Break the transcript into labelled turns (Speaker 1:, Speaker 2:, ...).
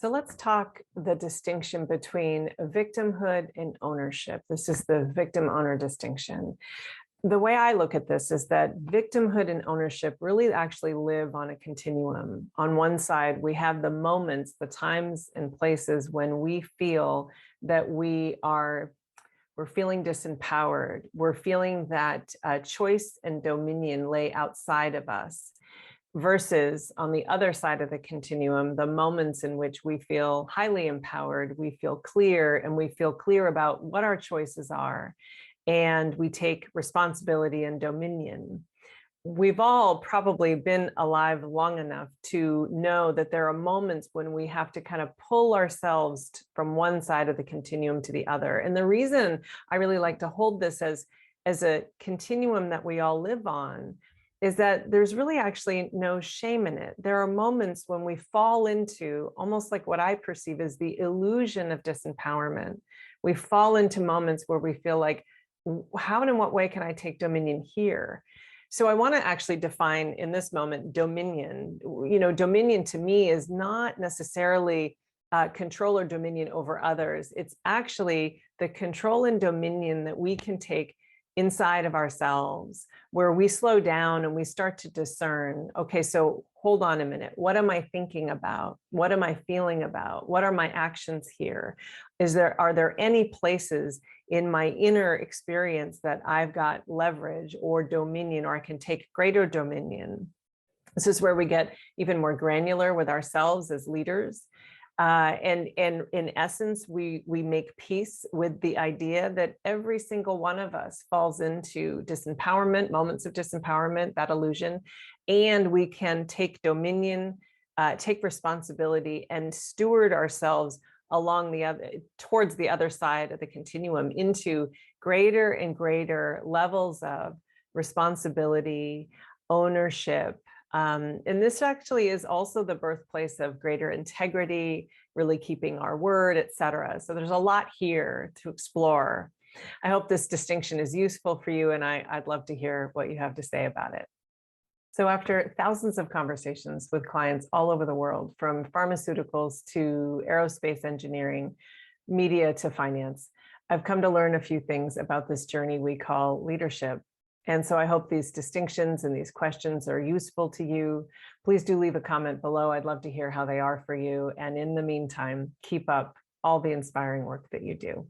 Speaker 1: So let's talk the distinction between victimhood and ownership. This is the victim owner distinction. The way I look at this is that victimhood and ownership really actually live on a continuum. On one side, we have the moments, the times and places when we feel that we're feeling disempowered. We're feeling that choice and dominion lay outside of us versus on the other side of the continuum, the moments in which we feel highly empowered, we feel clear, and we feel clear about what our choices are, and we take responsibility and dominion. We've all probably been alive long enough to know that there are moments when we have to kind of pull ourselves from one side of the continuum to the other. And the reason I really like to hold this as a continuum that we all live on is that there's really actually no shame in it. There are moments when we fall into almost like what I perceive as the illusion of disempowerment. We fall into moments where we feel like, how and in what way can I take dominion here? So I want to actually define in this moment dominion. Dominion to me is not necessarily control or dominion over others. It's actually the control and dominion that we can take inside of ourselves, where we slow down and we start to discern, okay, so hold on a minute. What am I thinking about? What am I feeling about? What are my actions here? Are there any places in my inner experience that I've got leverage or dominion, or I can take greater dominion? This is where we get even more granular with ourselves as leaders. And in essence, we make peace with the idea that every single one of us falls into disempowerment, moments of disempowerment, that illusion, and we can take dominion, take responsibility, and steward ourselves towards the other side of the continuum into greater and greater levels of responsibility, ownership. And this actually is also the birthplace of greater integrity, really keeping our word, et cetera. So there's a lot here to explore. I hope this distinction is useful for you, and I'd love to hear what you have to say about it. So after thousands of conversations with clients all over the world, from pharmaceuticals to aerospace engineering, media to finance, I've come to learn a few things about this journey we call leadership. And so I hope these distinctions and these questions are useful to you. Please do leave a comment below. I'd love to hear how they are for you. And in the meantime, keep up all the inspiring work that you do.